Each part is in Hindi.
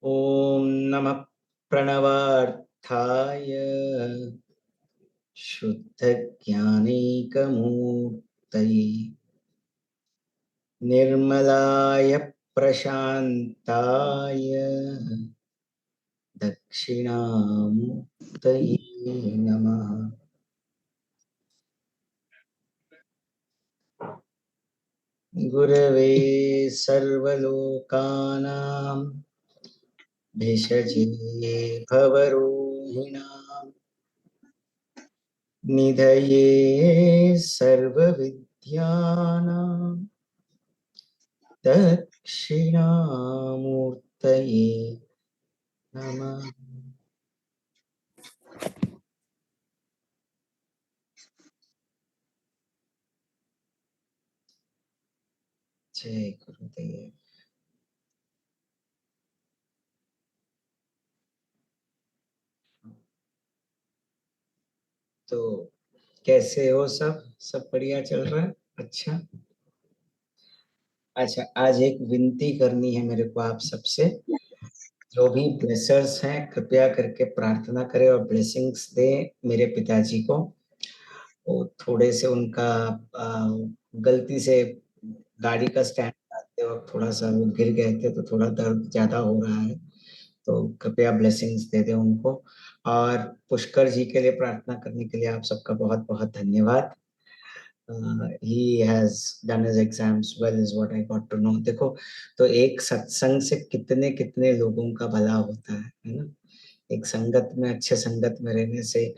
ॐ नमः प्रणवार्थाय शुद्धज्ञानैकमूर्तये निर्मलाय प्रशान्ताय दक्षिणामूर्तये नमः। गुरवे सर्वलोकानां भिषजे भवरोहिणां निधये सर्वविद्यानां दक्षिणामूर्तये नमः। जय गुरुदेव। तो कैसे हो सब? सब बढ़िया चल रहा है? अच्छा अच्छा, आज एक विनती करनी है मेरे को आप सबसे। जो भी ब्लेसर्स हैं कृपया करके प्रार्थना करें और ब्लेसिंग्स दें मेरे पिताजी को। वो थोड़े से उनका गलती से गाड़ी का स्टैंड डालते वक्त थोड़ा सा वो गिर गए थे, तो थोड़ा दर्द ज्यादा हो रहा है। तो कृपया ब्लेसिंग्स दे दें उनको। और पुष्कर जी के लिए प्रार्थना करने के लिए आप सबका बहुत बहुत धन्यवाद। he has done his exams well is what I got to know। देखो, तो एक सत्संग से कितने कितने लोगों का भला होता है ना। एक संगत में, अच्छे संगत में रहने से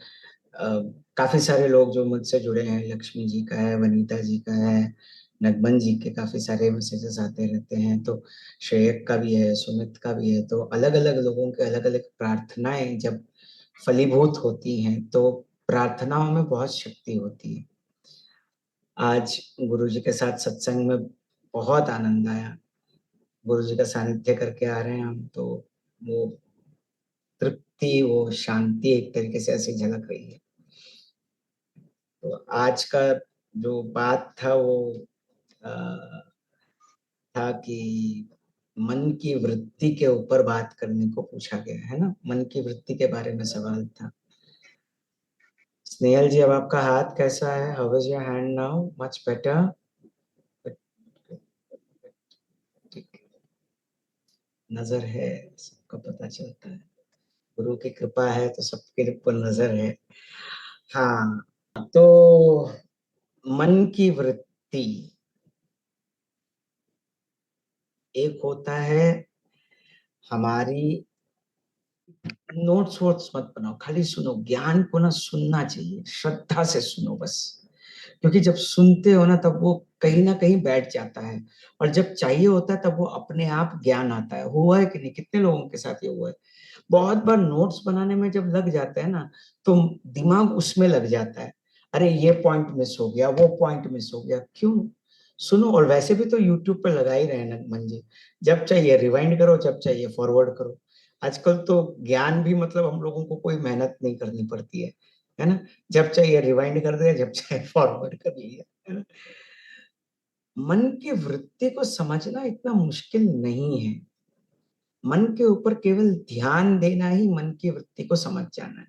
काफी सारे लोग जो मुझसे जुड़े हैं, लक्ष्मी जी का है, वनीता जी का है, नगमन जी के काफी सारे मैसेजेस आते रहते हैं, तो श्रेयक का भी है, सुमित का भी है। तो अलग अलग लोगों के अलग अलग प्रार्थनाएं जब फलीभूत होती हैं तो प्रार्थनाओं में बहुत शक्ति होती है। आज गुरु जी के साथ सत्संग में बहुत आनंद आया। गुरु जी का सानिध्य करके आ रहे हैं हम, तो वो तृप्ति, वो शांति एक तरीके से ऐसी झलक रही है। तो आज का जो बात था वो था कि मन की वृत्ति के ऊपर बात करने को पूछा गया है ना। मन की वृत्ति के बारे में सवाल था। स्नेहल जी, अब आपका हाथ कैसा है? How is your hand now? Much better? नजर है, सबका पता चलता है। गुरु की कृपा है तो सबके ऊपर नजर है। हाँ, तो मन की वृत्ति एक होता है हमारी। नोट्स वोट्स मत बनाओ, खाली सुनो। ज्ञान को ना सुनना चाहिए, श्रद्धा से सुनो बस। क्योंकि जब सुनते हो ना तब वो कहीं ना कहीं बैठ जाता है, और जब चाहिए होता है तब वो अपने आप ज्ञान आता है। हुआ है कि नहीं? कितने लोगों के साथ ये हुआ है? बहुत बार नोट्स बनाने में जब लग जाता है ना, तो दिमाग उसमें लग जाता है। अरे ये पॉइंट मिस हो गया, वो पॉइंट मिस हो गया। क्यों? सुनो। और वैसे भी तो यूट्यूब पे लगा ही रहे ना मंजे, जब चाहिए रिवाइंड करो, जब चाहिए फॉरवर्ड करो। आजकल तो ज्ञान भी मतलब हम लोगों को कोई मेहनत नहीं करनी पड़ती है ना। जब चाहिए रिवाइंड कर दिया, जब चाहिए फॉरवर्ड कर लिया, है ना। मन की वृत्ति को समझना इतना मुश्किल नहीं है। मन के ऊपर केवल ध्यान देना ही मन की वृत्ति को समझ जाना है।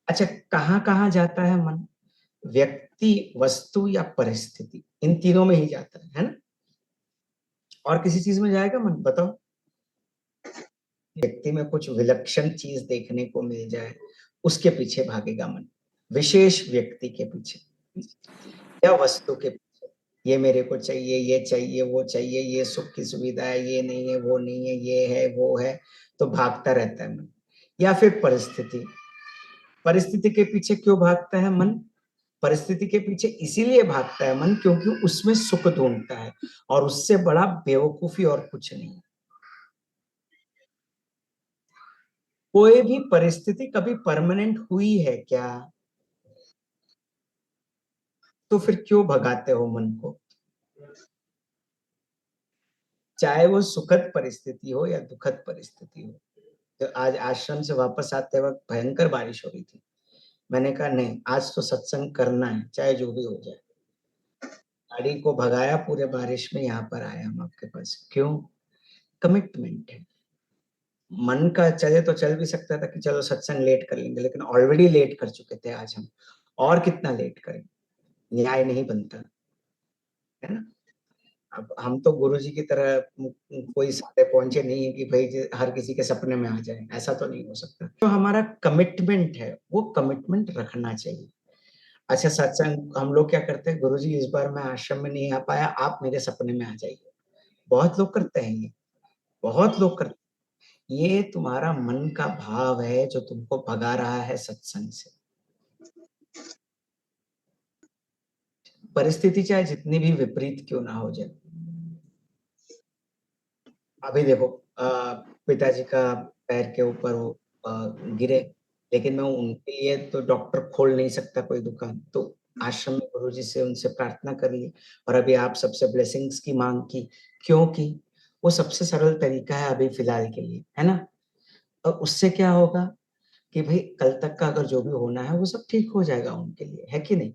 अच्छा, कहाँ कहाँ जाता है मन? व्यक्ति, वस्तु या परिस्थिति, इन तीनों में ही जाता है ना। और किसी चीज में जाएगा मन? बताओ। व्यक्ति में कुछ विलक्षण चीज देखने को मिल जाए, उसके पीछे भागेगा मन। विशेष व्यक्ति के पीछे या वस्तु के पीछे। ये मेरे को चाहिए, ये चाहिए, वो चाहिए, ये सुख की सुविधा है, ये नहीं है, वो नहीं है, ये है, वो है, तो भागता रहता है मन। या फिर परिस्थिति। परिस्थिति के पीछे क्यों भागता है मन? परिस्थिति के पीछे इसीलिए भागता है मन क्योंकि उसमें सुख ढूंढता है, और उससे बड़ा बेवकूफी और कुछ नहीं। कोई भी परिस्थिति कभी परमानेंट हुई है क्या? तो फिर क्यों भगाते हो मन को? चाहे वो सुखद परिस्थिति हो या दुखद परिस्थिति हो। तो आज आश्रम से वापस आते वक्त भयंकर बारिश हो रही थी। मैंने कहा नहीं, आज तो सत्संग करना है, चाहे जो भी हो जाए। गाड़ी को भगाया, पूरे बारिश में यहाँ पर आया हम आपके पास। क्यों? कमिटमेंट है। मन का चले तो चल भी सकता था कि चलो सत्संग लेट कर लेंगे, लेकिन ऑलरेडी लेट कर चुके थे आज हम, और कितना लेट करें, न्याय नहीं बनता, है ना? अब हम तो गुरुजी की तरह कोई सारे पहुंचे नहीं है कि भाई हर किसी के सपने में आ जाए, ऐसा तो नहीं हो सकता। तो हमारा कमिटमेंट है, वो कमिटमेंट रखना चाहिए। अच्छा, सत्संग हम लोग क्या करते हैं, गुरुजी इस बार मैं आश्रम में नहीं आ पाया, आप मेरे सपने में आ जाइए। बहुत लोग करते हैं ये, बहुत लोग करते हैं। ये तुम्हारा मन का भाव है जो तुमको भगा रहा है सत्संग से। परिस्थिति चाहे जितनी भी विपरीत क्यों ना हो जाए। अभी देखो, पिताजी का पैर के ऊपर वो गिरे, लेकिन मैं उनके लिए तो डॉक्टर खोल नहीं सकता कोई दुकान, तो आश्रम में गुरुजी से उनसे प्रार्थना कर ली, और अभी आप सबसे ब्लेसिंग्स की मांग की। क्यों की? वो सबसे सरल तरीका है अभी फिलहाल के लिए, है ना? और उससे क्या होगा कि भाई कल तक का अगर जो भी होना है वो सब ठीक हो जाएगा उनके लिए, है कि नहीं?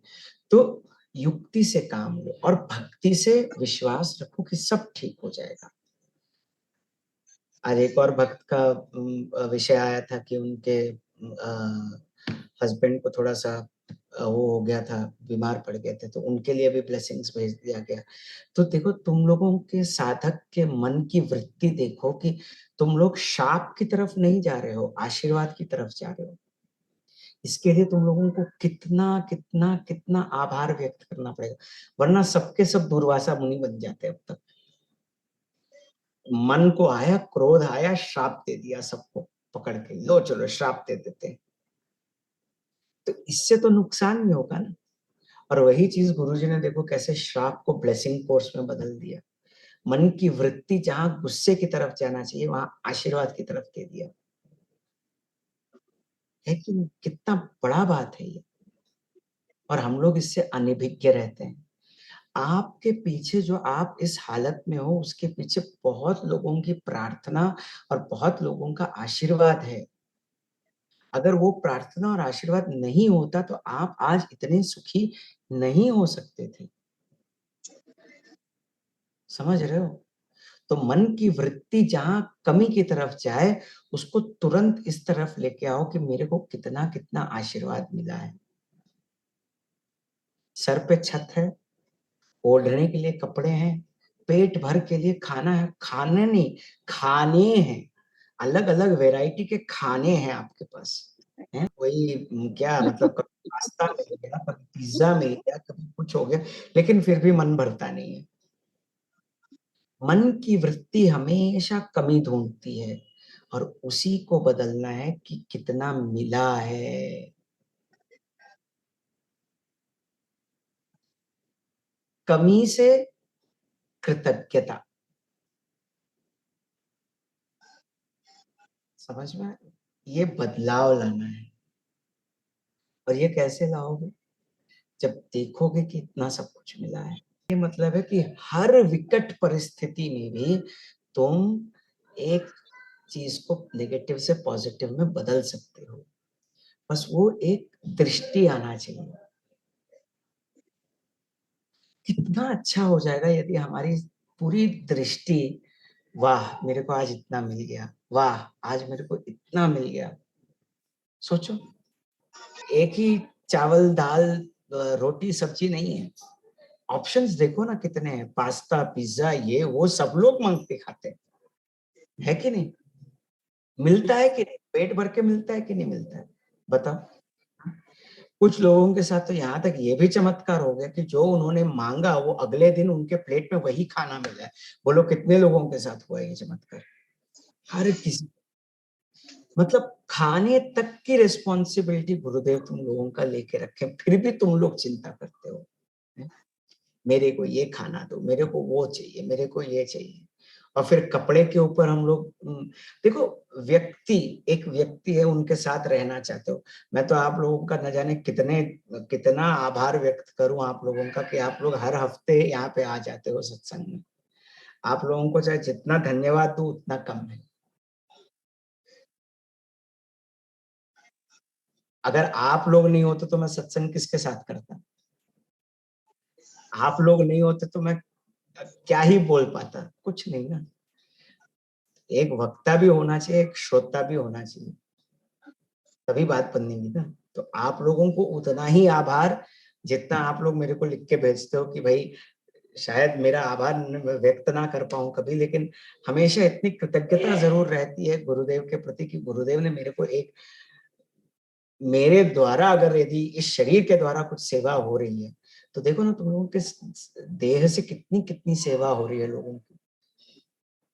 तो युक्ति से काम लो और भक्ति से विश्वास रखो कि सब ठीक हो जाएगा। आज एक और भक्त का विषय आया था कि उनके हस्बैंड को थोड़ा सा वो हो गया था, बीमार पड़ गए थे, तो उनके लिए भी ब्लेसिंग्स भेज दिया गया। तो देखो, तुम लोगों के साधक के मन की वृत्ति देखो कि तुम लोग शाप की तरफ नहीं जा रहे हो, आशीर्वाद की तरफ जा रहे हो। इसके लिए तुम लोगों को कितना कितना कितना आभार व्यक्त करना पड़ेगा, वरना सबके सब दूर्वासा मुनि बन जाते अब तक। मन को आया, क्रोध आया, श्राप दे दिया सबको, पकड़ के लो चलो श्राप दे देते हैं। तो इससे तो नुकसान ही होगा ना। और वही चीज गुरुजी ने देखो कैसे श्राप को ब्लेसिंग कोर्स में बदल दिया। मन की वृत्ति जहां गुस्से की तरफ जाना चाहिए वहां आशीर्वाद की तरफ दे दिया, है कि नहीं? कितना बड़ा बात है ये। और हम लोग इससे अनभिज्ञ रहते हैं। आपके पीछे जो आप इस हालत में हो उसके पीछे बहुत लोगों की प्रार्थना और बहुत लोगों का आशीर्वाद है। अगर वो प्रार्थना और आशीर्वाद नहीं होता तो आप आज इतने सुखी नहीं हो सकते थे। समझ रहे हो? तो मन की वृत्ति जहां कमी की तरफ जाए, उसको तुरंत इस तरफ लेके आओ कि मेरे को कितना कितना आशीर्वाद मिला है। सर पे छत है, ओढ़ने के लिए कपड़े हैं, पेट भर के लिए खाना है, खाने नहीं, खाने हैं, अलग अलग वैरायटी के खाने हैं आपके पास, है? वही क्या मतलब, कभी पास्ता मिल गया, कभी पिज्जा मिल गया, कभी कुछ हो गया, लेकिन फिर भी मन भरता नहीं है। मन की वृत्ति हमेशा कमी ढूंढती है, और उसी को बदलना है कि कितना मिला है। कमी से कृतज्ञता। समझ में? ये बदलाव लाना है। और ये कैसे लाओगे? जब देखोगे कि इतना सब कुछ मिला है। ये मतलब है कि हर विकट परिस्थिति में भी तुम एक चीज को नेगेटिव से पॉजिटिव में बदल सकते हो। बस वो एक दृष्टि आना चाहिए। कितना अच्छा हो जाएगा यदि हमारी पूरी दृष्टि, वाह मेरे को आज इतना मिल गया, वाह आज मेरे को इतना मिल गया। सोचो, एक ही चावल दाल रोटी सब्जी नहीं है, ऑप्शंस देखो ना कितने हैं, पास्ता पिज्जा ये वो सब लोग मांग के खाते हैं, है कि नहीं? मिलता है कि नहीं? पेट भर के मिलता है कि नहीं मिलता है? बताओ। कुछ लोगों के साथ तो यहाँ तक ये भी चमत्कार हो गया कि जो उन्होंने मांगा वो अगले दिन उनके प्लेट में वही खाना मिला है। बोलो कितने लोगों के साथ हुआ है ये चमत्कार? हर किसी। मतलब खाने तक की रिस्पॉन्सिबिलिटी गुरुदेव तुम लोगों का लेके रखे, फिर भी तुम लोग चिंता करते हो, है? मेरे को ये खाना दो, मेरे को वो चाहिए, मेरे को ये चाहिए। और फिर कपड़े के ऊपर हम लोग देखो, व्यक्ति, एक व्यक्ति है, उनके साथ रहना चाहते हो। मैं तो आप लोगों का न जाने कितने कितना आभार व्यक्त करूं आप लोगों का कि आप लोग हर हफ्ते यहाँ पे आ जाते हो सत्संग में। आप लोगों को चाहे जितना धन्यवाद दूं उतना कम है। अगर आप लोग नहीं होते तो मैं सत्संग किसके साथ करता? आप लोग नहीं होते तो मैं क्या ही बोल पाता? कुछ नहीं ना। एक वक्ता भी होना चाहिए, एक श्रोता भी होना चाहिए, तभी बात बनेगी ना। तो आप लोगों को उतना ही आभार जितना आप लोग मेरे को लिख के भेजते हो कि भाई शायद मेरा आभार व्यक्त ना कर पाऊं कभी, लेकिन हमेशा इतनी कृतज्ञता जरूर रहती है गुरुदेव के प्रति कि गुरुदेव ने मेरे को एक, मेरे द्वारा अगर यदि इस शरीर के द्वारा कुछ सेवा हो रही है तो देखो ना, तुम लोगों के देह से कितनी कितनी सेवा हो रही है लोगों की।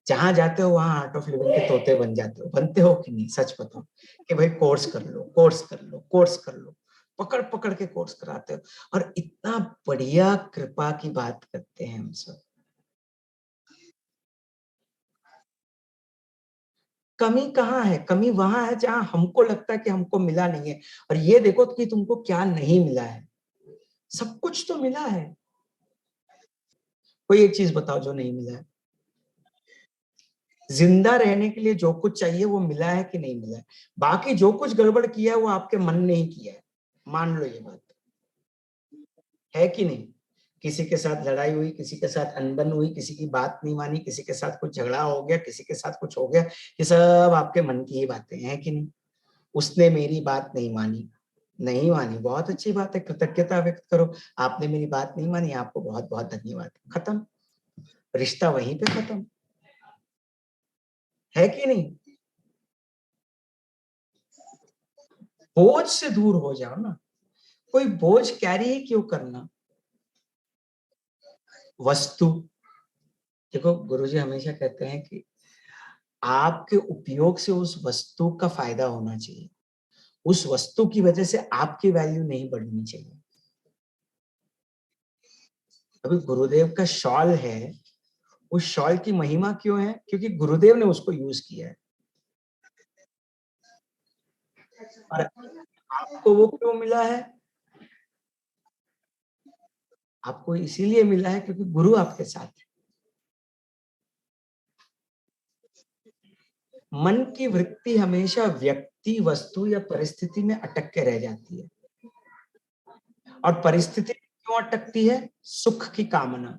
जहां जाते हो वहां आर्ट ऑफ लिविंग के तोते बन जाते हो, बनते हो कि नहीं, सच बताओ कि भाई कोर्स कर लो, कोर्स कर लो, कोर्स कर लो, पकड़ पकड़ के कोर्स कराते हो और इतना बढ़िया कृपा की बात करते हैं हम सब। कमी कहाँ है? कमी वहां है जहां हमको लगता है कि हमको मिला नहीं है, और ये देखो कि तुमको क्या नहीं मिला है, सब कुछ तो मिला है। कोई एक चीज बताओ जो नहीं मिला है। जिंदा रहने के लिए जो कुछ चाहिए वो मिला है कि नहीं मिला है? बाकी जो कुछ गड़बड़ किया है वो आपके मन ने ही किया है, मान लो ये बात, है कि नहीं? किसी के साथ लड़ाई हुई, किसी के साथ अनबन हुई, किसी की बात नहीं मानी, किसी के साथ कुछ झगड़ा हो गया, किसी के साथ कुछ हो गया, ये सब आपके मन की ही बातें हैं कि नहीं? उसने मेरी बात नहीं मानी, नहीं मानी, बहुत अच्छी बात है, कृतज्ञता व्यक्त करो। आपने मेरी बात नहीं मानी, आपको बहुत बहुत धन्यवाद, खत्म, रिश्ता वहीं पे खत्म, है कि नहीं? बोझ से दूर हो जाओ ना, कोई बोझ कैरी ही क्यों करना। वस्तु, देखो गुरुजी हमेशा कहते हैं कि आपके उपयोग से उस वस्तु का फायदा होना चाहिए, उस वस्तु की वजह से आपकी वैल्यू नहीं बढ़नी चाहिए। अभी गुरुदेव का शॉल है, उस शॉल की महिमा क्यों है? क्योंकि गुरुदेव ने उसको यूज किया है। और आपको वो क्यों मिला है? आपको इसीलिए मिला है क्योंकि गुरु आपके साथ है। मन की वृत्ति हमेशा व्यक्ति, वस्तु या परिस्थिति में अटक के रह जाती है, और परिस्थिति क्यों अटकती है? सुख की कामना।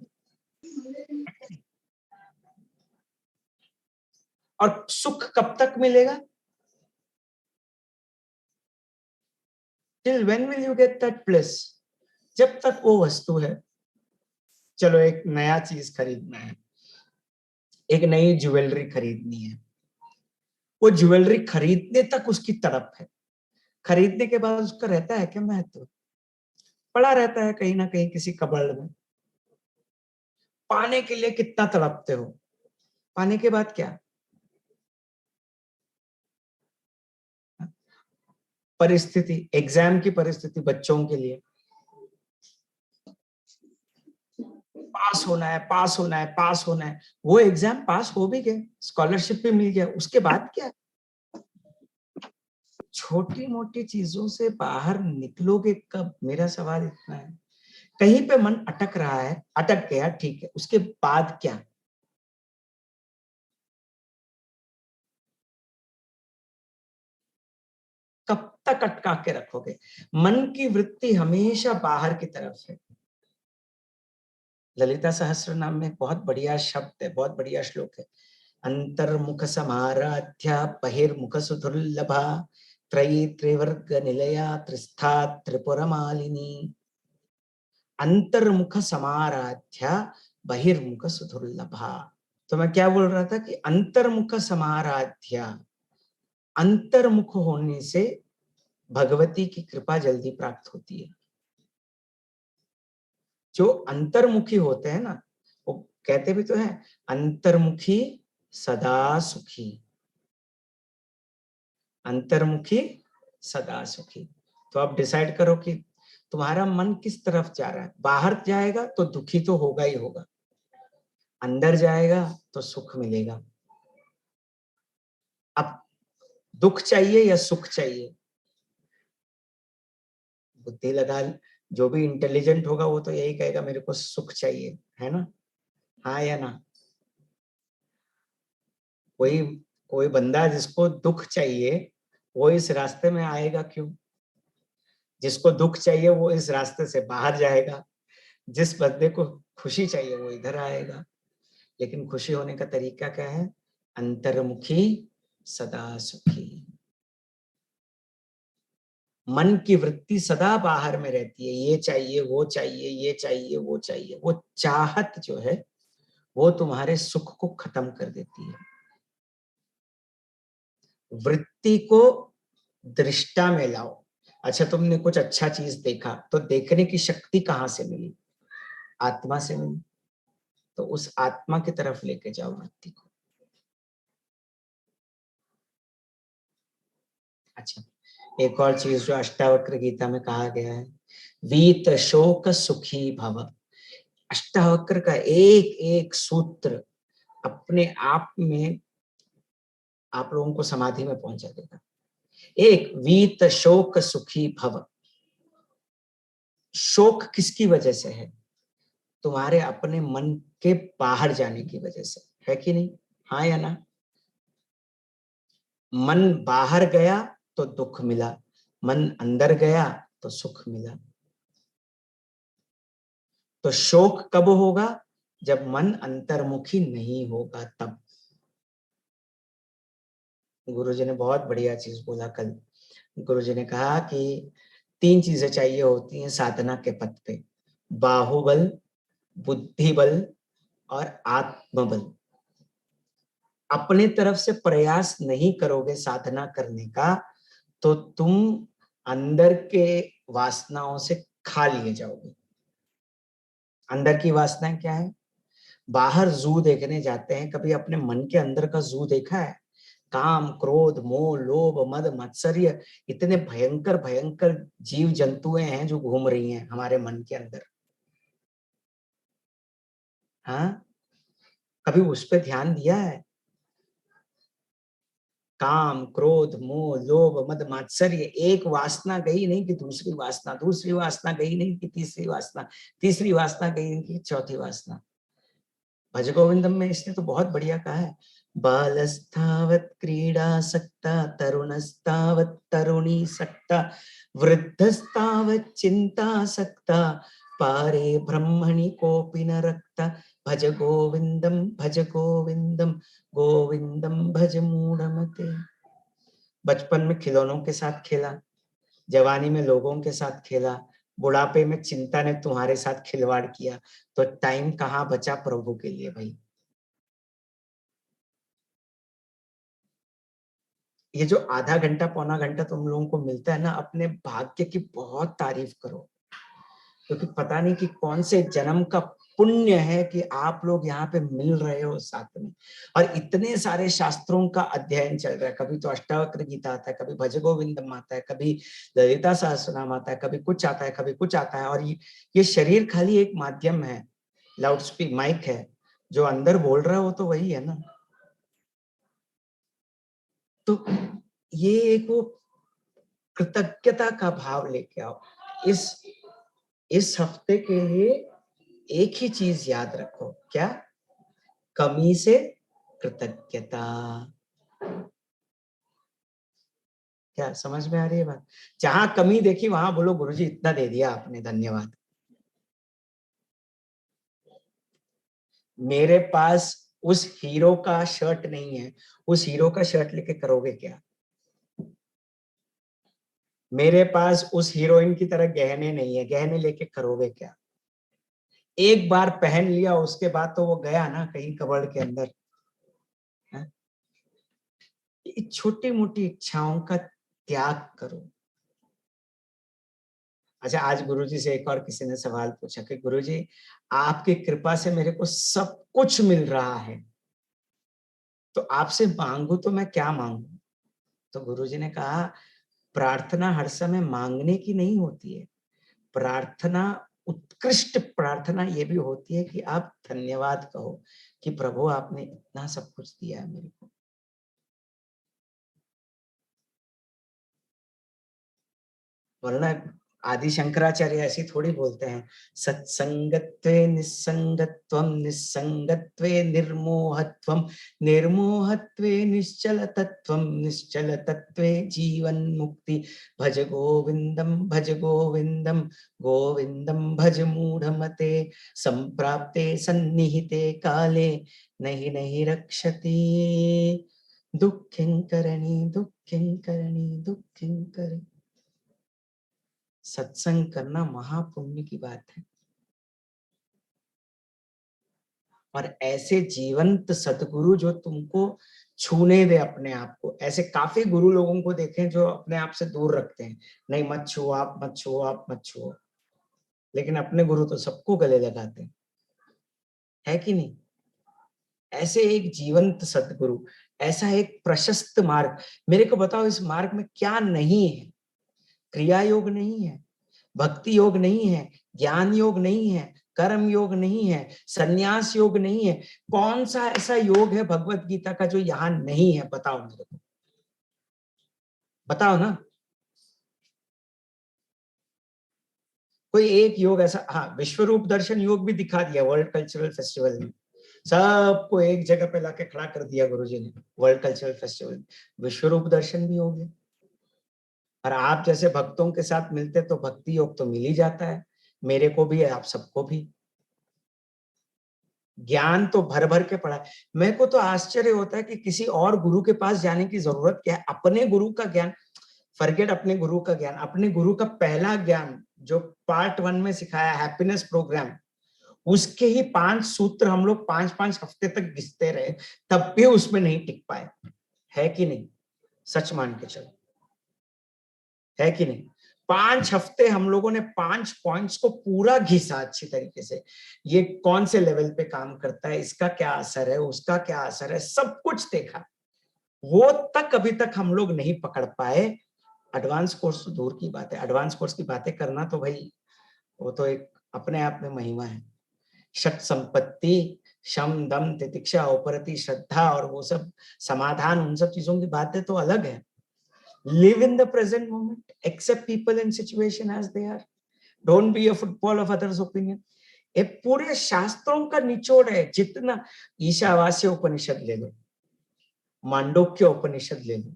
और सुख कब तक मिलेगा? Till when will you get that place? जब तक वो वस्तु है। चलो एक नया चीज खरीदना है, एक नई ज्वेलरी खरीदनी है, वो ज्वेलरी खरीदने तक उसकी तड़प है, खरीदने के बाद उसका रहता है क्या महत्व? पड़ा रहता है कहीं ना कहीं किसी कबर्ड में। पाने के लिए कितना तड़पते हो, पाने के बाद क्या? परिस्थिति, एग्जाम की परिस्थिति बच्चों के लिए, पास होना है, पास होना है, पास होना है, वो एग्जाम पास हो भी गए, स्कॉलरशिप भी मिल गया, उसके बाद क्या? छोटी मोटी चीजों से बाहर निकलोगे कब? मेरा सवाल इतना है। कहीं पे मन अटक रहा है, अटक गया, ठीक है, उसके बाद क्या? कब तक अटका के रखोगे? मन की वृत्ति हमेशा बाहर की तरफ है। ललिता सहस्त्र नाम में बहुत बढ़िया शब्द है, बहुत बढ़िया श्लोक है। अंतर्मुख समाराध्या बहिर्मुख सुदुर्लभा त्रयी त्रिवर्ग निलया त्रिस्था त्रिपुर मालिनी। अंतर्मुख समाराध्या बहिर्मुख सुदुर्लभा। तो मैं क्या बोल रहा था कि अंतर्मुख समाराध्या, अंतर्मुख होने से भगवती की कृपा जल्दी प्राप्त होती है। जो अंतर्मुखी होते हैं ना, वो कहते भी तो है, अंतर्मुखी सदा सुखी, अंतर्मुखी सदा सुखी। तो आप डिसाइड करो कि तुम्हारा मन किस तरफ जा रहा है। बाहर जाएगा तो दुखी तो होगा ही होगा, अंदर जाएगा तो सुख मिलेगा। अब दुख चाहिए या सुख चाहिए? बुद्धि लगा, जो भी इंटेलिजेंट होगा वो तो यही कहेगा मेरे को सुख चाहिए, है ना? हाँ या ना? कोई कोई बंदा जिसको दुख चाहिए वो इस रास्ते में आएगा क्यों? जिसको दुख चाहिए वो इस रास्ते से बाहर जाएगा, जिस बंदे को खुशी चाहिए वो इधर आएगा। लेकिन खुशी होने का तरीका क्या है? अंतर्मुखी सदा सुखी। मन की वृत्ति सदा बाहर में रहती है, ये चाहिए वो चाहिए, ये चाहिए वो चाहिए। वो चाहत जो है वो तुम्हारे सुख को खत्म कर देती है। वृत्ति को दृष्टा में लाओ। अच्छा, तुमने कुछ अच्छा चीज देखा तो देखने की शक्ति कहां से मिली? आत्मा से मिली। तो उस आत्मा की तरफ लेके जाओ वृत्ति को। अच्छा, एक और चीज जो अष्टावक्र गीता में कहा गया है, वीत शोक सुखी भव। अष्टावक्र का एक एक सूत्र अपने आप में आप लोगों को समाधि में पहुंचा देगा। एक, वीत शोक सुखी भव। शोक किसकी वजह से है? तुम्हारे अपने मन के बाहर जाने की वजह से, है कि नहीं? हाँ या ना? मन बाहर गया तो दुख मिला, मन अंदर गया तो सुख मिला। तो शोक कब होगा? जब मन अंतर्मुखी नहीं होगा तब। गुरुजी ने बहुत बढ़िया चीज बोला कल। गुरुजी ने कहा कि 3 चीजें चाहिए होती हैं साधना के पथ पे, बाहुबल, बुद्धि बल और आत्मबल। अपने तरफ से प्रयास नहीं करोगे साधना करने का तो तुम अंदर के वासनाओं से खा लिए जाओगे। अंदर की वासनाएं क्या है? बाहर जू देखने जाते हैं, कभी अपने मन के अंदर का जू देखा है? काम, क्रोध, मोह, लोभ, मद, मत्सर्य, इतने भयंकर भयंकर जीव जंतुएं हैं जो घूम रही हैं हमारे मन के अंदर। हाँ, कभी उस पे ध्यान दिया है? काम, क्रोध, मोह, लोभ, मद, मात्सर्य, एक वासना गई नहीं कि दूसरी वासना, दूसरी वासना गई नहीं कि तीसरी वासना, तीसरी वासना गई नहीं कि चौथी वासना। भज गोविंदम में इसने तो बहुत बढ़िया कहा है, बालस्तावत् क्रीडासक्ता, तरुणस्तावत् तरुणीसक्ता, वृद्धस्तावत् चिंतासक्ता, पारे ब्रह्मणि कोपि न रक्ता। भज गोविंदम, भज गोविंदम, गोविंदम भज मूढ़मते। बचपन में खिलौनों के साथ खेला, जवानी में लोगों के साथ खेला, बुढ़ापे में चिंता ने तुम्हारे साथ खिलवाड़ किया, तो टाइम कहाँ बचा प्रभु के लिए भाई? ये जो आधा घंटा पौना घंटा तुम लोगों को मिलता है ना, अपने भाग्य की बहुत तारीफ करो, क्योंकि पता नहीं कि कौन से जन्म का पुण्य है कि आप लोग यहाँ पे मिल रहे हो साथ में। और इतने सारे शास्त्रों का अध्ययन चल रहा है, कभी तो अष्टावक्र गीता आता है, कभी भज गोविंदम आता है, कभी ललिता सहस्रनाम आता है, कभी कुछ आता है, कभी कुछ आता है। और ये शरीर खाली एक माध्यम है, लाउड स्पीक माइक है, जो अंदर बोल रहा है वो तो वही है ना। तो ये एक वो कृतज्ञता का भाव लेके आओ। इस हफ्ते के लिए एक ही चीज याद रखो, क्या? कमी से कृतज्ञता। क्या समझ में आ रही है बात? जहां कमी देखी वहां बोलो गुरुजी इतना दे दिया आपने, धन्यवाद। मेरे पास उस हीरो का शर्ट नहीं है, उस हीरो का शर्ट लेके करोगे क्या? मेरे पास उस हीरोइन की तरह गहने नहीं है, गहने लेके करोगे क्या? एक बार पहन लिया उसके बाद तो वो गया ना कहीं कबड़ के अंदर। छोटी मोटी इच्छाओं का त्याग करो। अच्छा, आज गुरुजी से एक और किसी ने सवाल पूछा कि गुरुजी आपकी कृपा से मेरे को सब कुछ मिल रहा है, तो आपसे मांगू तो मैं क्या मांगू? तो गुरुजी ने कहा, प्रार्थना हर समय मांगने की नहीं होती है। प्रार्थना, उत्कृष्ट प्रार्थना ये भी होती है कि आप धन्यवाद कहो कि प्रभु आपने इतना सब कुछ दिया है मेरे को। वरना आदि शंकराचार्य ऐसी थोड़ी बोलते हैं, सत्संगत्वे निस्संगत्वम, निस्संगत्वे निर्मोहत्वम, निर्मोहत्वे निश्चल तत्वम, निश्चल तत्वे जीवन मुक्ति। भज गोविंदम, भज गोविंदम, गोविंदम भज मूढ़मते, संप्राप्ते सन्निहिते काले नहीं नहीं रक्षति, दुःखिं करणी दुःखिं करणी दुःखिं करणी। सत्संग करना महापुण्य की बात है, और ऐसे जीवंत सदगुरु जो तुमको छूने दे अपने आप को। ऐसे काफी गुरु लोगों को देखें जो अपने आप से दूर रखते हैं, नहीं मत छुओ आप, मत छुओ आप, मत छुओ, लेकिन अपने गुरु तो सबको गले लगाते हैं, है कि नहीं? ऐसे एक जीवंत सदगुरु, ऐसा एक प्रशस्त मार्ग, मेरे को बताओ इस मार्ग में क्या नहीं है? क्रिया योग नहीं है, भक्ति योग नहीं है, ज्ञान योग नहीं है, कर्म योग नहीं है, संन्यास योग नहीं है। कौन सा ऐसा योग है भगवत गीता का जो यहां नहीं है? बताओ मेरे को, बताओ ना। कोई एक योग ऐसा, हाँ, विश्व रूप दर्शन योग भी दिखा दिया वर्ल्ड कल्चरल फेस्टिवल में, सबको एक जगह पे लाके खड़ा कर दिया गुरुजी ने वर्ल्ड कल्चरल फेस्टिवल। विश्व रूप दर्शन भी हो गया, और आप जैसे भक्तों के साथ मिलते तो भक्ति योग तो मिल ही जाता है, मेरे को भी है, आप सबको भी। ज्ञान तो भर भर के पड़ा है। मेरे को तो आश्चर्य होता है कि किसी और गुरु के पास जाने की जरूरत क्या है? अपने गुरु का ज्ञान, फॉरगेट अपने गुरु का ज्ञान, अपने गुरु का पहला ज्ञान जो पार्ट 1 में सिखाया, हैप्पीनेस प्रोग्राम, उसके ही 5 सूत्र हम लोग 5-5 हफ्ते तक घिसते रहे, तब भी उसमें नहीं टिक पाए, है कि नहीं? सच मान के चलो, है कि नहीं? 5 हफ्ते हम लोगों ने 5 पॉइंट्स को पूरा घिसा अच्छी तरीके से, ये कौन से लेवल पे काम करता है, इसका क्या असर है, उसका क्या असर है, सब कुछ देखा। वो तक अभी तक हम लोग नहीं पकड़ पाए। एडवांस कोर्स तो दूर की बात है, एडवांस कोर्स की बातें करना तो भाई वो तो एक अपने आप में महिमा है। षट संपत्ति, शम दम तितिक्षा उपरति श्रद्धा, और वो सब समाधान, उन सब चीजों की बातें तो अलग है। Live in the present moment, accept people and situation as they are, don't be a football of others opinion। ये पूरे शास्त्रों का निचोड़ है। जितना ईशावास्य उपनिषद ले लो, मांडोक्य उपनिषद ले लो,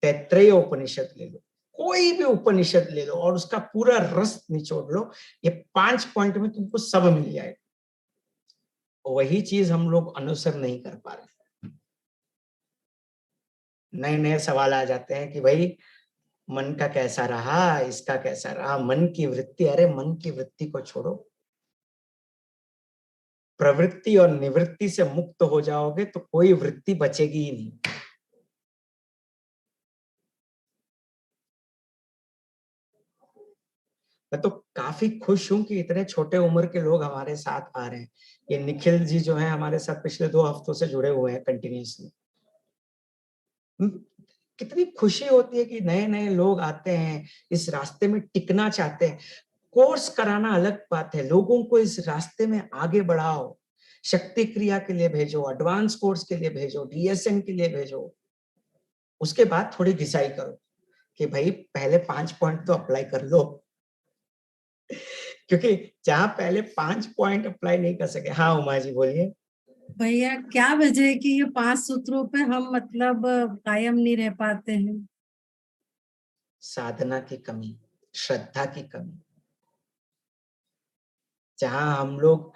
तैत्रेय उपनिषद ले लो, कोई भी उपनिषद ले लो और उसका पूरा रस निचोड़ लो, ये 5 पॉइंट में तुमको सब मिल जाएगा। वही चीज हम लोग अनुसर नहीं कर पा रहे। नए नए सवाल आ जाते हैं कि भाई मन का कैसा रहा, इसका कैसा रहा, मन की वृत्ति। अरे मन की वृत्ति को छोड़ो, प्रवृत्ति और निवृत्ति से मुक्त हो जाओगे तो कोई वृत्ति बचेगी ही नहीं। मैं तो काफी खुश हूं कि इतने छोटे उम्र के लोग हमारे साथ आ रहे हैं। ये निखिल जी जो है हमारे साथ पिछले 2 हफ्तों से जुड़े हुए हैं कंटिन्यूसली। कितनी खुशी होती है कि नए नए लोग आते हैं, इस रास्ते में टिकना चाहते हैं। कोर्स कराना अलग बात है, लोगों को इस रास्ते में आगे बढ़ाओ। शक्ति क्रिया के लिए भेजो, एडवांस कोर्स के लिए भेजो, डीएसएम के लिए भेजो। उसके बाद थोड़ी घिसाई करो कि भाई पहले 5 पॉइंट तो अप्लाई कर लो, क्योंकि जहां पहले 5 पॉइंट अप्लाई नहीं कर सके। हाँ उमा जी बोलिए। भैया क्या वजह है कि ये 5 सूत्रों पे हम मतलब कायम नहीं रह पाते हैं? साधना की कमी, श्रद्धा की कमी। जहां हम लोग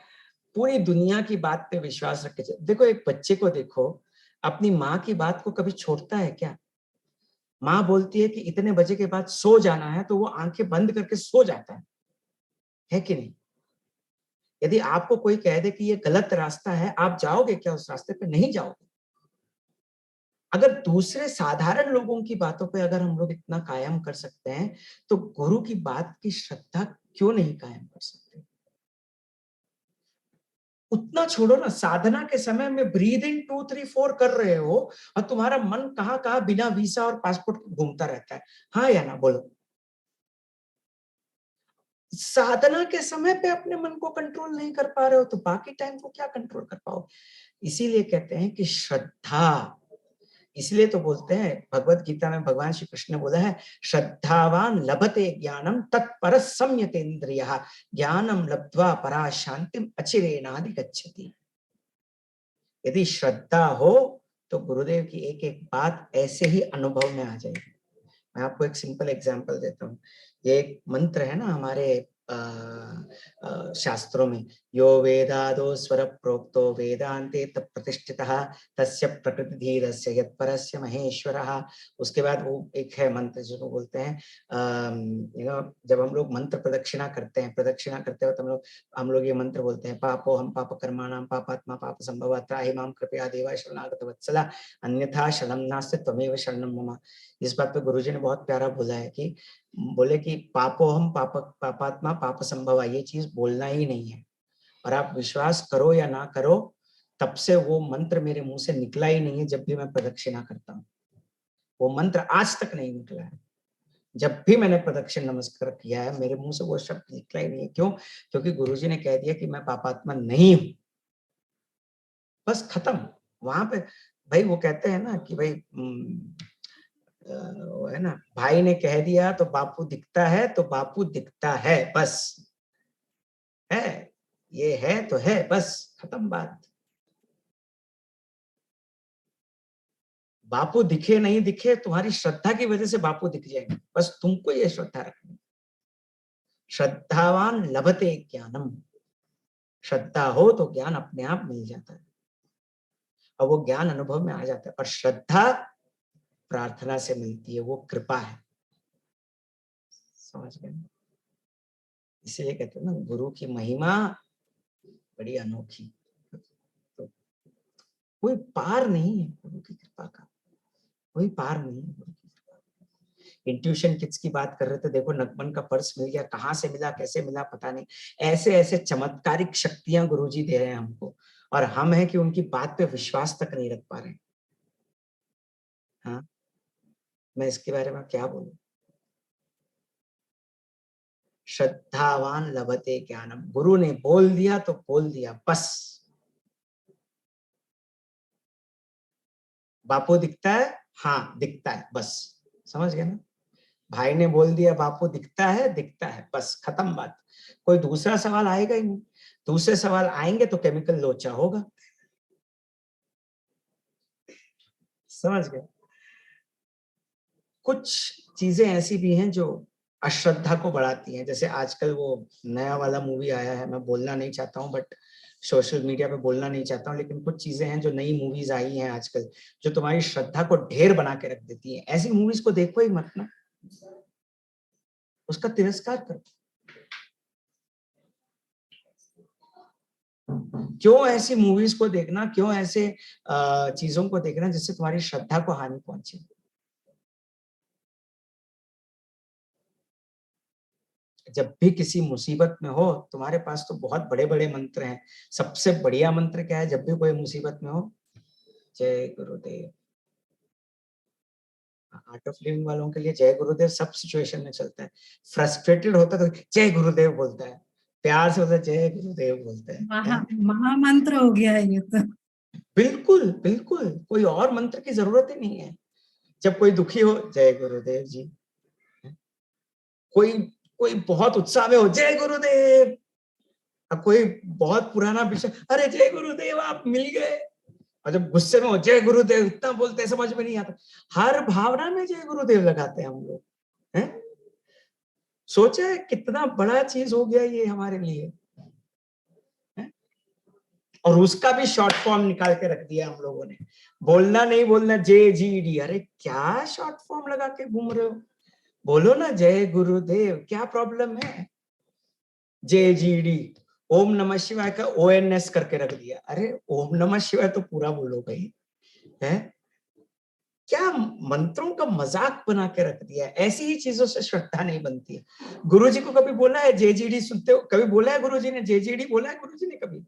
पूरी दुनिया की बात पे विश्वास रख के देखो, एक बच्चे को देखो, अपनी माँ की बात को कभी छोड़ता है क्या? माँ बोलती है कि इतने बजे के बाद सो जाना है तो वो आंखें बंद करके सो जाता है कि नहीं? यदि आपको कोई कह दे कि ये गलत रास्ता है, आप जाओगे क्या उस रास्ते पे? नहीं जाओगे। अगर दूसरे साधारण लोगों की बातों पे अगर हम लोग इतना कायम कर सकते हैं, तो गुरु की बात की श्रद्धा क्यों नहीं कायम कर सकते? उतना छोड़ो ना, साधना के समय में ब्रीदिंग 2 3 4 कर रहे हो और तुम्हारा मन कहाँ कहाँ बिना वीसा और पासपोर्ट घूमता रहता है। हाँ या ना बोलो। साधना के समय पे अपने मन को कंट्रोल नहीं कर पा रहे हो तो बाकी टाइम को क्या कंट्रोल कर पाओगे? इसीलिए कहते हैं कि श्रद्धा, इसलिए तो बोलते हैं भगवत गीता में भगवान श्री कृष्ण ने बोला है श्रद्धावान लभते ज्ञानम तत्पर संयतेन्द्रियः ज्ञानम लब्ध्वा परा शांतिम अचिरेणादि गच्छति। यदि श्रद्धा हो तो गुरुदेव की एक एक बात ऐसे ही अनुभव में आ जाएगी। मैं आपको एक सिंपल एग्जांपल देता हूँ। ये एक मंत्र है ना हमारे शास्त्रों में, यो वेदादो स्वर प्रोक्तो वेदांते प्रतिष्ठितः तस्य प्रकृति धीरस्य यत्परस्य महेश्वरः। उसके बाद वो एक है मंत्र जिसको बोलते हैं जब हम लोग मंत्र प्रदक्षिणा करते हो तो हम लोग ये मंत्र बोलते हैं, पापो हम पाप कर्माणाम पापात्मा पाप संभव त्राहि माम कृपया देवा शरणागत वत्सला अन्यथा शरणं नास्ति त्वमेव शरणं मम। इस बात पे गुरुजी ने बहुत प्यारा बोला है कि बोले कि पापो हम पापात्मा पाप संभव, ये चीज बोलना ही नहीं है। और आप विश्वास करो या ना करो, तब से वो मंत्र मेरे मुंह से निकला ही नहीं है। जब भी मैं प्रदक्षिणा करता हूँ वो मंत्र आज तक नहीं निकला है। जब भी मैंने प्रदक्षिण नमस्कार किया है मेरे मुंह से वो शब्द निकला ही नहीं है। क्यों? क्योंकि गुरुजी ने कह दिया कि मैं पापात्मा नहीं हूं, बस खत्म। वहां पे भाई वो कहते हैं ना कि भाई वो है ना, भाई ने कह दिया तो बापू दिखता है, तो बापू दिखता है, बस है, ये है तो है, बस खत्म बात। बापू दिखे नहीं दिखे तुम्हारी श्रद्धा की वजह से बापू दिख जाएंगे, बस तुमको ये श्रद्धा रखनी। श्रद्धावान लभते ज्ञानम, श्रद्धा हो तो ज्ञान अपने आप मिल जाता है और वो ज्ञान अनुभव में आ जाता है। और श्रद्धा प्रार्थना से मिलती है, वो कृपा है। समझ गए? इसलिए कहते हैं ना गुरु की महिमा बड़ी अनोखी, तो कोई पार नहीं है गुरु की कृपा का, कोई पार नहीं है गुरु की कृपा। इंट्यूशन किड्स की बात कर रहे थे, देखो नगमन का पर्स मिल गया, कहाँ से मिला कैसे मिला पता नहीं। ऐसे ऐसे चमत्कारिक शक्तियां गुरुजी दे रहे हैं हमको, और हम हैं कि उनकी बात पे विश्वास तक नहीं रख पा रहे। हाँ, मैं इसके बारे में क्या बोलूं। श्रद्धावान लभते ज्ञानम, गुरु ने बोल दिया तो बोल दिया, बस। बापू दिखता है, हाँ दिखता है, बस। समझ गए ना? भाई ने बोल दिया बापू दिखता है, बस खत्म बात। कोई दूसरा सवाल आएगा ही नहीं। दूसरे सवाल आएंगे तो केमिकल लोचा होगा। समझ गए? कुछ चीजें ऐसी भी हैं जो अश्रद्धा को बढ़ाती हैं। जैसे आजकल वो नया वाला मूवी आया है, मैं बोलना नहीं चाहता हूँ, बट सोशल मीडिया पे बोलना नहीं चाहता हूँ, लेकिन कुछ चीजें हैं जो नई मूवीज आई हैं आजकल, जो तुम्हारी श्रद्धा को ढेर बना के रख देती हैं। ऐसी मूवीज को देखो ही मत ना, उसका तिरस्कार करो। क्यों ऐसी मूवीज को देखना, क्यों ऐसे चीजों को देखना जिससे तुम्हारी श्रद्धा को हानि पहुंचे। जब भी किसी मुसीबत में हो, तुम्हारे पास तो बहुत बड़े बड़े मंत्र हैं। सबसे बढ़िया मंत्र क्या है जब भी कोई मुसीबत में हो? जय गुरुदेव। आर्ट ऑफ लिविंग वालों के लिए जय गुरुदेव सब सिचुएशन में चलता है। फ्रस्ट्रेटेड होता है तो जय गुरुदेव बोलता है, प्यार से होता है जय गुरुदेव बोलता है। महामंत्र हो गया है ये तो। बिल्कुल बिल्कुल, कोई और मंत्र की जरूरत ही नहीं है। जब कोई दुखी हो जय गुरुदेव जी, कोई कोई बहुत उत्साह में हो जय गुरुदेव, अब कोई बहुत पुराना विषय अरे जय गुरुदेव आप मिल गए, और जब गुस्से में हो जय गुरुदेव, इतना बोलते हैं समझ में नहीं आता। हर भावना में जय गुरुदेव लगाते हैं हम लोग, हैं? सोचा है कितना बड़ा चीज हो गया ये हमारे लिए, है? और उसका भी शॉर्ट फॉर्म निकाल के रख दिया हम लोगों ने। बोलना नहीं बोलना JGD, अरे क्या शॉर्ट फॉर्म लगा के घूम रहे हो? बोलो ना जय गुरुदेव, क्या प्रॉब्लम है? JGD, ओम नमः शिवाय का ONS करके रख दिया। अरे ओम नमः शिवाय तो पूरा बोलो भाई, है? क्या मंत्रों का मजाक बना के रख दिया है। ऐसी ही चीजों से श्रद्धा नहीं बनती है। गुरुजी को कभी बोला है JGD सुनते हो? कभी बोला है गुरुजी ने JGD बोला है गुरुजी ने कभी?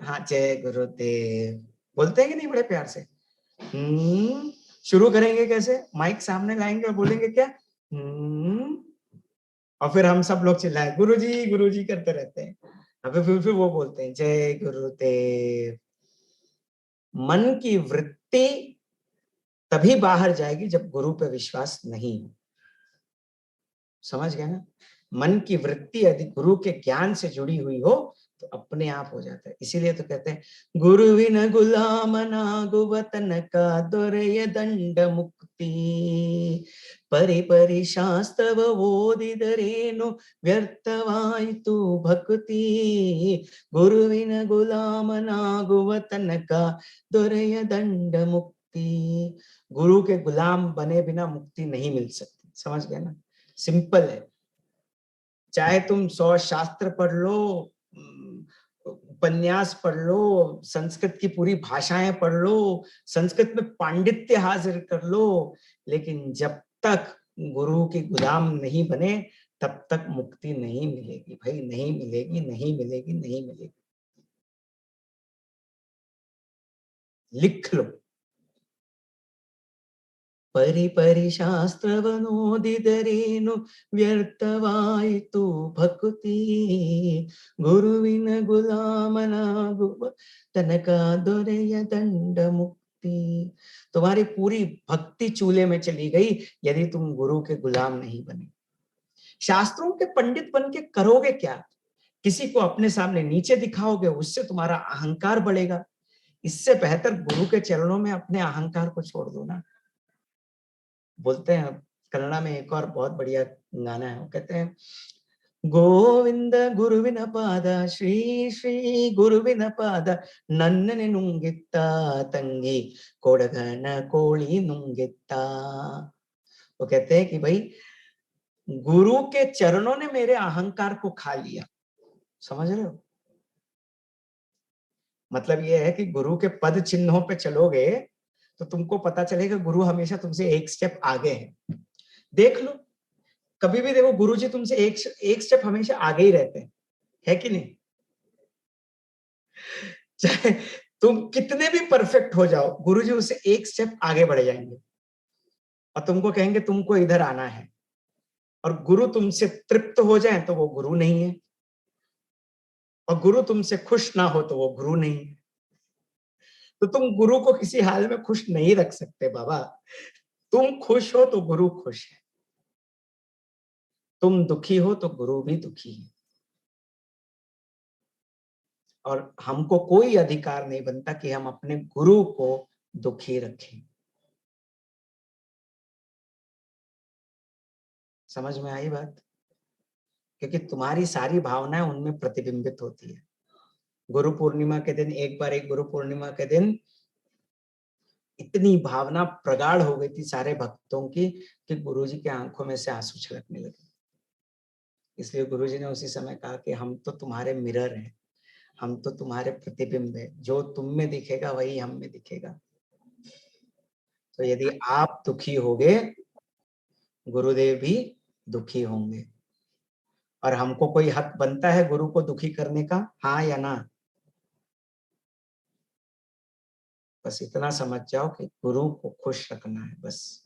हाँ जय गुरुदेव बोलते हैं कि नहीं बड़े प्यार से? शुरू करेंगे कैसे? माइक सामने लाएंगे और बोलेंगे क्या? और फिर हम सब लोग चिल्लाए गुरुजी करते रहते हैं। अभी फिर वो बोलते हैं जय गुरुदेव। मन की वृत्ति तभी बाहर जाएगी जब गुरु पे विश्वास नहीं हो। समझ गए ना? मन की वृत्ति यदि गुरु के ज्ञान से जुड़ी हुई हो तो अपने आप हो जाता है। इसीलिए तो कहते हैं गुरु विन गुलाम नागु वतन का दुर्य दंड मुक्ति, परि परि शास्त्रव ओदिदरेनु व्यर्थवाಯಿತು भक्ति, गुरु विन गुलाम नागु वतन का दुर्य दंड मुक्ति। गुरु के गुलाम बने बिना मुक्ति नहीं मिल सकती। समझ गए ना? सिंपल है। चाहे तुम 100 शास्त्र पढ़ लो, उपन्यास पढ़ लो, संस्कृत की पूरी भाषाएं पढ़ लो, संस्कृत में पांडित्य हासिल कर लो, लेकिन जब तक गुरु के गुलाम नहीं बने तब तक मुक्ति नहीं मिलेगी भाई। नहीं मिलेगी, नहीं मिलेगी, नहीं मिलेगी। लिख लो। परि परि शास्त्रवनोदिदरेनु व्यर्थवाಯಿತು भक्ति, गुरुविन गुलामनागुव तनका दೊರೆಯ दंड मुक्ति। तुम्हारी पूरी भक्ति चूल्हे में चली गई यदि तुम गुरु के गुलाम नहीं बने। शास्त्रों के पंडित बन के करोगे क्या? किसी को अपने सामने नीचे दिखाओगे, उससे तुम्हारा अहंकार बढ़ेगा। इससे बेहतर गुरु के चरणों में अपने अहंकार को छोड़ दो ना। बोलते हैं कन्नड़ा में एक और बहुत बढ़िया गाना है, वो कहते हैं गोविंद गुरुविन पाद श्री श्री गुरुविन पाद नन्नने नुंगित्ता तंगी कोडगन कोली नुंगित्ता। वो कहते हैं कि भाई गुरु के चरणों ने मेरे अहंकार को खा लिया। समझ रहे हो? मतलब ये है कि गुरु के पद चिन्हों पे चलोगे तो तुमको पता चलेगा गुरु हमेशा तुमसे एक स्टेप आगे है। देख लो, कभी भी देखो गुरुजी तुमसे एक स्टेप हमेशा आगे ही रहते हैं, है कि नहीं? चाहे तुम कितने भी परफेक्ट हो जाओ, गुरुजी उससे एक स्टेप आगे बढ़ जाएंगे और तुमको कहेंगे तुमको इधर आना है। और गुरु तुमसे तृप्त हो जाए तो वो गुरु नहीं है, और गुरु तुमसे खुश ना हो तो वो गुरु नहीं है। तो तुम गुरु को किसी हाल में खुश नहीं रख सकते बाबा। तुम खुश हो तो गुरु खुश है, तुम दुखी हो तो गुरु भी दुखी है। और हमको कोई अधिकार नहीं बनता कि हम अपने गुरु को दुखी रखें। समझ में आई बात? क्योंकि तुम्हारी सारी भावनाएं उनमें प्रतिबिंबित होती है। गुरु पूर्णिमा के दिन एक गुरु पूर्णिमा के दिन इतनी भावना प्रगाढ़ हो गई थी सारे भक्तों की कि गुरुजी के आंखों में से आंसू छलकने लगे। इसलिए गुरुजी ने उसी समय कहा कि हम तो तुम्हारे मिरर हैं, हम तो तुम्हारे प्रतिबिंब है, जो तुम में दिखेगा वही हम में दिखेगा। तो यदि आप दुखी होगे, गुरुदेव भी दुखी होंगे। और हमको कोई हक बनता है गुरु को दुखी करने का, हाँ या ना? बस इतना समझ जाओ कि गुरु को खुश रखना है बस।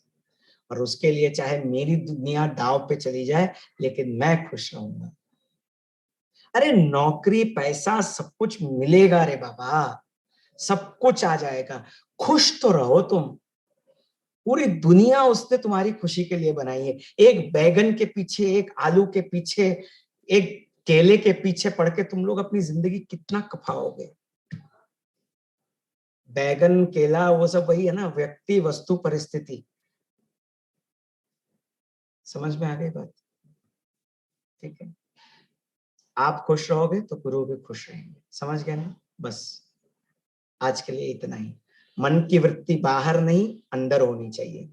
और उसके लिए चाहे मेरी दुनिया दाव पे चली जाए, लेकिन मैं खुश रहूंगा। अरे नौकरी पैसा सब कुछ मिलेगा रे बाबा, सब कुछ आ जाएगा, खुश तो रहो तुम। पूरी दुनिया उसने तुम्हारी खुशी के लिए बनाई है। एक बैगन के पीछे, एक आलू के पीछे, एक केले के पीछे पड़ के तुम लोग अपनी जिंदगी कितना कफाओगे। बैगन केला वो सब वही है ना, व्यक्ति वस्तु परिस्थिति। समझ में आ गई बात? ठीक है, आप खुश रहोगे तो गुरु भी खुश रहेंगे। समझ गए ना? बस आज के लिए इतना ही। मन की वृत्ति बाहर नहीं अंदर होनी चाहिए,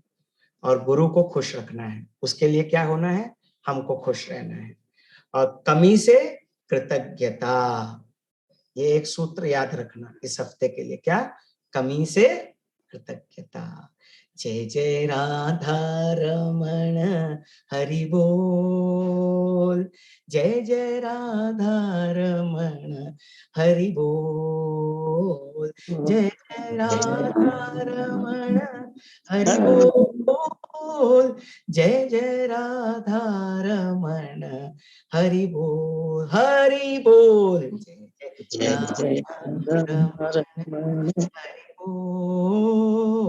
और गुरु को खुश रखना है। उसके लिए क्या होना है? हमको खुश रहना है। और कमी से कृतज्ञता, ये एक सूत्र याद रखना इस हफ्ते के लिए। क्या? कमी से कृतज्ञता। जय जय राधा रमण हरि बोल, जय जय राधा रमण हरि बोल, जय जय राधा रमण हरि बोल, जय जय राधा रमण हरि बोल, हरि बोल, जय जय राधा रमण हरि बोल।